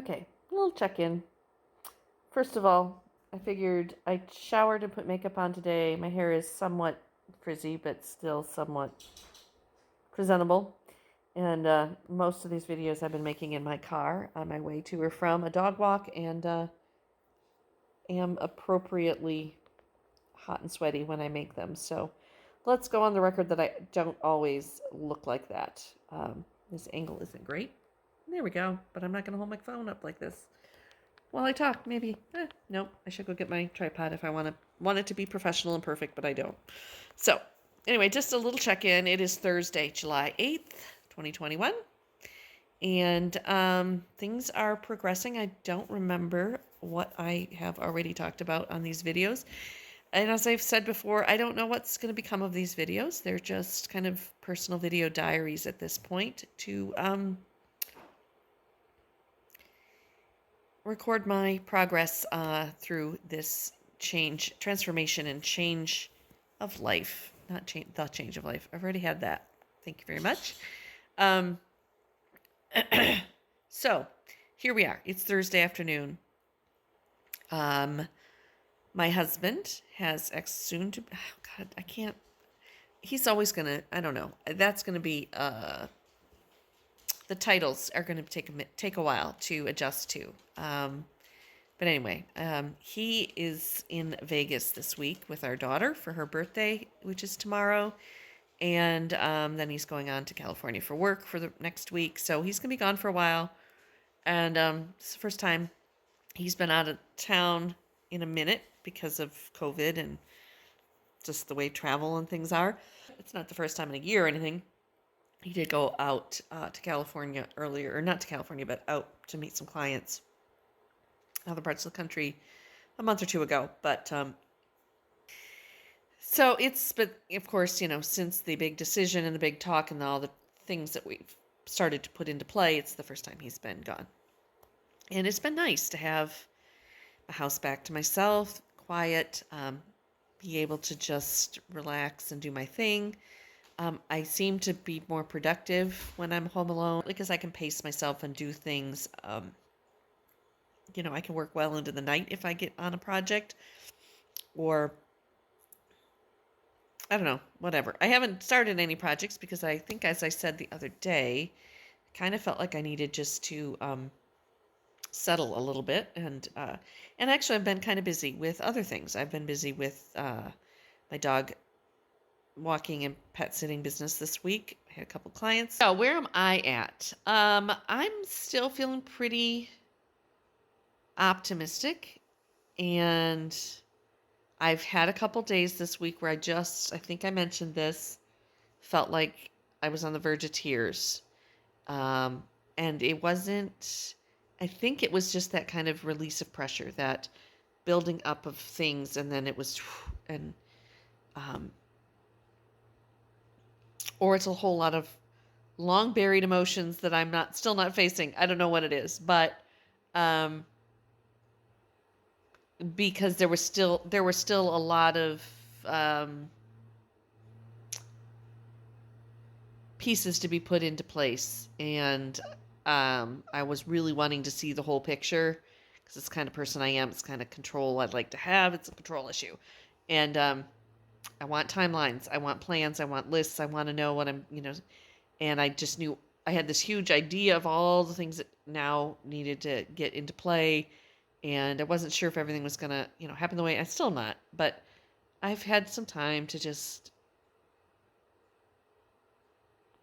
Okay, a little check-in. First of all, I figured I showered and put makeup on today. My hair is somewhat frizzy, but still somewhat presentable. And most of these videos I've been making in my car on my way to or from a dog walk, and am appropriately hot and sweaty when I make them. So let's go on the record that I don't always look like that. This angle isn't great. There we go. But I'm not going to hold my phone up like this while I talk. Maybe. Nope. I should go get my tripod if I want it to be professional and perfect, but I don't. So anyway, just a little check-in. It is Thursday, July 8th, 2021. And things are progressing. I don't remember what I have already talked about on these videos. And as I've said before, I don't know what's going to become of these videos. They're just kind of personal video diaries at this point to record my progress through this transformation and change of life. Not change, the change of life. I've already had that. Thank you very much. So here we are. It's Thursday afternoon. My husband has soon to. Oh God, I can't. He's always gonna. I don't know. That's gonna be. The titles are gonna take a while to adjust to. But anyway, he is in Vegas this week with our daughter for her birthday, which is tomorrow. And then he's going on to California for work for the next week. So he's going to be gone for a while. And it's the first time he's been out of town in a minute because of COVID and just the way travel and things are. It's not the first time in a year or anything. He did go out to California earlier, or not to California, but out to meet some clients in other parts of the country a month or two ago. But but of course, since the big decision and the big talk and all the things that we've started to put into play, it's the first time he's been gone. And it's been nice to have a house back to myself, quiet, be able to just relax and do my thing. I seem to be more productive when I'm home alone because I can pace myself and do things. I can work well into the night if I get on a project, or I don't know, whatever. I haven't started any projects because I think, as I said the other day, I kind of felt like I needed just to settle a little bit. And actually, I've been kind of busy with other things. I've been busy with my dog walking and pet sitting business this week. I had a couple clients. So where am I at? I'm still feeling pretty optimistic, and I've had a couple days this week where I think I mentioned this, felt like I was on the verge of tears. And it wasn't, I think it was just that kind of release of pressure, that building up of things, and then it was, or it's a whole lot of long buried emotions that I'm still not facing. I don't know what it is, but because there were still a lot of pieces to be put into place, and I was really wanting to see the whole picture because it's the kind of person I am. It's kind of control I'd like to have. It's a control issue, and I want timelines. I want plans. I want lists. I want to know what and I just knew I had this huge idea of all the things that now needed to get into play. And I wasn't sure if everything was going to, happen the way I'm still not, but I've had some time to just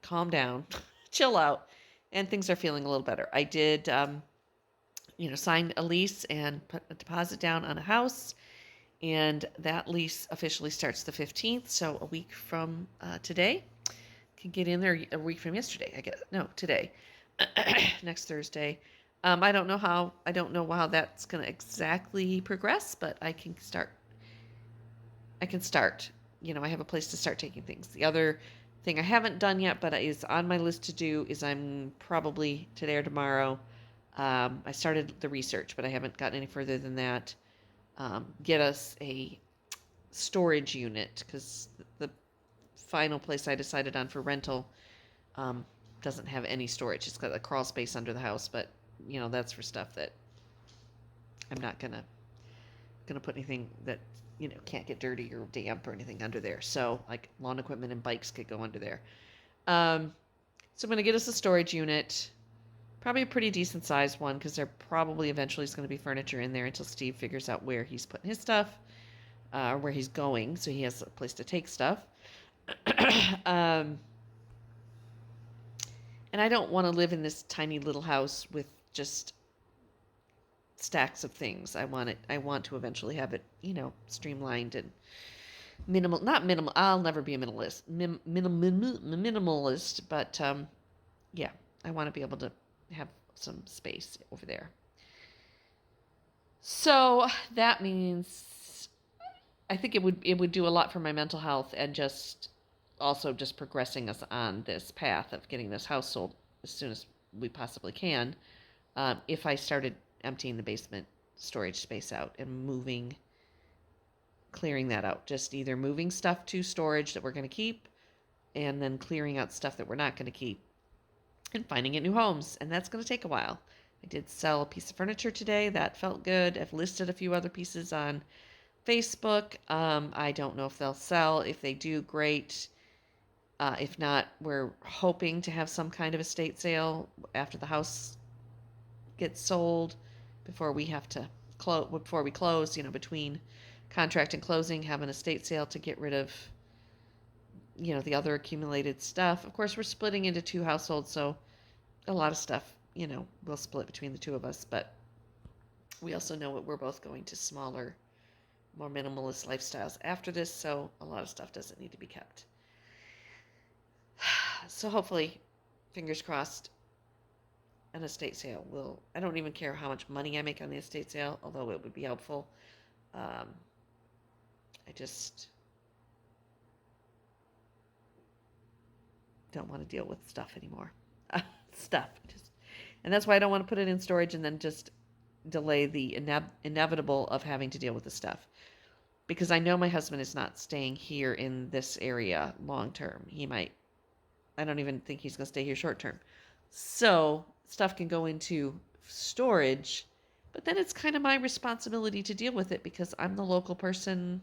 calm down, chill out, and things are feeling a little better. I did, sign a lease and put a deposit down on a house. And that lease officially starts the 15th, so a week from today. Can get in there a week from yesterday, I guess. No, today. Next Thursday. I don't know how that's going to exactly progress, but I can start. I have a place to start taking things. The other thing I haven't done yet, but is on my list to do, is I'm probably today or tomorrow. I started the research, but I haven't gotten any further than that. Get us a storage unit, because the final place I decided on for rental doesn't have any storage. It's got a crawl space under the house, but that's for stuff that I'm not gonna put anything that can't get dirty or damp or anything under there. So like lawn equipment and bikes could go under there. Um, so I'm gonna get us a storage unit, probably a pretty decent sized one because there probably eventually is going to be furniture in there until Steve figures out where he's putting his stuff, or where he's going, so he has a place to take stuff. um, and I don't want to live in this tiny little house with just stacks of things. I want to eventually have it, streamlined and minimal. Not minimal. I'll never be a minimalist, but yeah, I want to be able to have some space over there. So that means I think it would do a lot for my mental health and just progressing us on this path of getting this house sold as soon as we possibly can. If I started emptying the basement storage space out and clearing that out, just either moving stuff to storage that we're going to keep and then clearing out stuff that we're not going to keep and finding it new homes. And that's going to take a while. I did sell a piece of furniture today. That felt good. I've listed a few other pieces on Facebook. I don't know if they'll sell. If they do, great. If not, we're hoping to have some kind of estate sale after the house gets sold before we have to close. Before we close, between contract and closing, have an estate sale to get rid of, the other accumulated stuff. Of course, we're splitting into two households, so a lot of stuff, we'll split between the two of us. But we also know that we're both going to smaller, more minimalist lifestyles after this, so a lot of stuff doesn't need to be kept. So hopefully, fingers crossed, an estate sale will. I don't even care how much money I make on the estate sale, although it would be helpful. I just don't want to deal with stuff anymore. And that's why I don't want to put it in storage and then just delay the inevitable of having to deal with the stuff. Because I know my husband is not staying here in this area long term. He might. I don't even think he's going to stay here short term. So stuff can go into storage, but then it's kind of my responsibility to deal with it because I'm the local person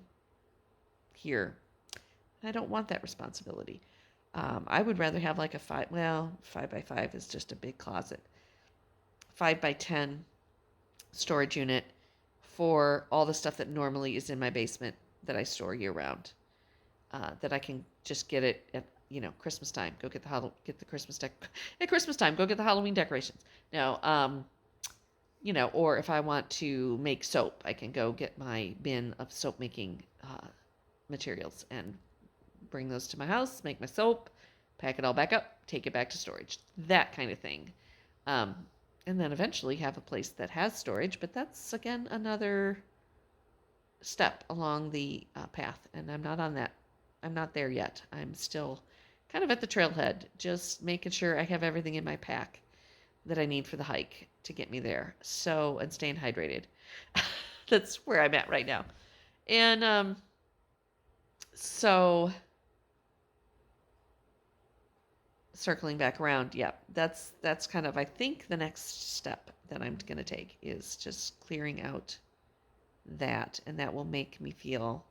here. I don't want that responsibility. I would rather have like a 5x5 is just a big closet. 5x10 storage unit for all the stuff that normally is in my basement that I store year round. That I can just get it at Christmas time. Go get the Christmas at Christmas time. Go get the Halloween decorations. No, or if I want to make soap, I can go get my bin of soap making materials and bring those to my house, make my soap, pack it all back up, take it back to storage. That kind of thing. And then eventually have a place that has storage, but that's again another step along the path, and I'm not on that. I'm not there yet. I'm still kind of at the trailhead, just making sure I have everything in my pack that I need for the hike to get me there. So, and staying hydrated. That's where I'm at right now. And so circling back around, yeah, that's kind of, I think, the next step that I'm going to take is just clearing out that, and that will make me feel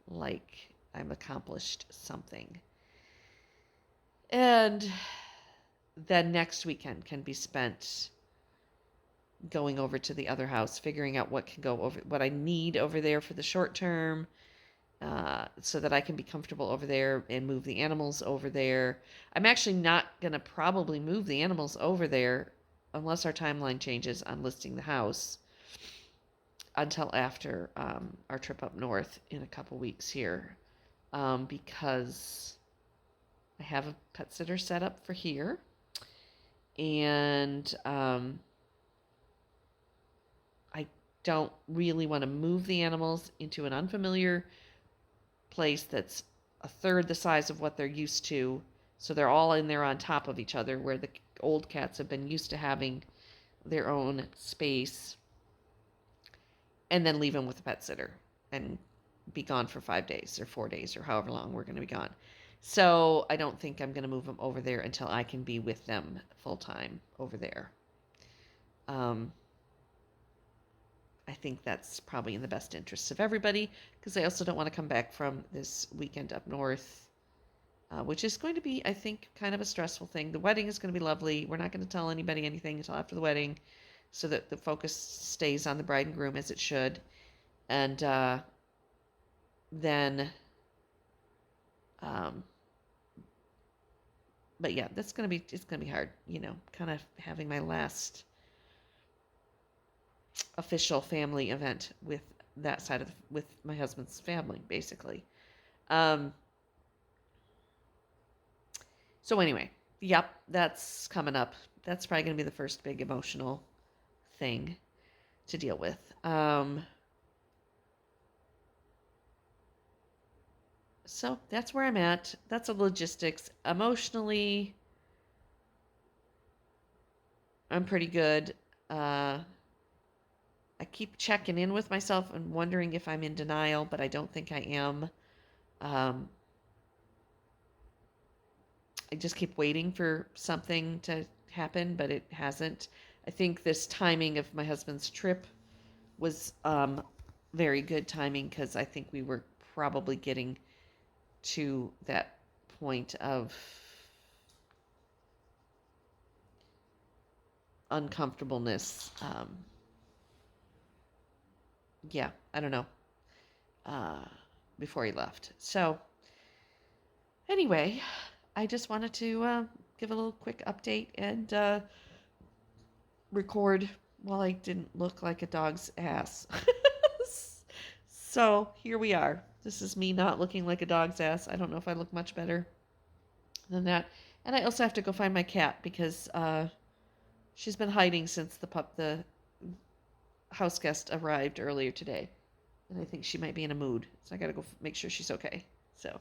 like I've accomplished something. And then next weekend can be spent going over to the other house, figuring out what can go over, what I need over there for the short term, so that I can be comfortable over there and move the animals over there. I'm actually not going to probably move the animals over there unless our timeline changes on listing the house until after our trip up north in a couple weeks here, because I have a pet sitter set up for here, and I don't really want to move the animals into an unfamiliar place that's a third the size of what they're used to, so they're all in there on top of each other, where the old cats have been used to having their own space, and then leave them with a pet sitter and be gone for 5 days or 4 days or however long we're going to be gone. So I don't think I'm going to move them over there until I can be with them full time over there. Um, I think that's probably in the best interests of everybody because I also don't want to come back from this weekend up north, which is going to be, I think, kind of a stressful thing. The wedding is going to be lovely. We're not going to tell anybody anything until after the wedding so that the focus stays on the bride and groom as it should. And then, um, but yeah, it's going to be hard, kind of having my last official family event with that side with my husband's family, basically. Um, so anyway, yep, that's coming up. That's probably going to be the first big emotional thing to deal with. So that's where I'm at. That's the logistics. Emotionally, I'm pretty good. Uh, I keep checking in with myself and wondering if I'm in denial, but I don't think I am. Um, I just keep waiting for something to happen, but it hasn't. I think this timing of my husband's trip was very good timing because I think we were probably getting to that point of uncomfortableness. Yeah, I don't know. Uh, Before he left. So, anyway, I just wanted to give a little quick update and record while I didn't look like a dog's ass. So, here we are. This is me not looking like a dog's ass. I don't know if I look much better than that. And I also have to go find my cat because she's been hiding since the house guest arrived earlier today. And I think she might be in a mood. So I got to go make sure she's okay. So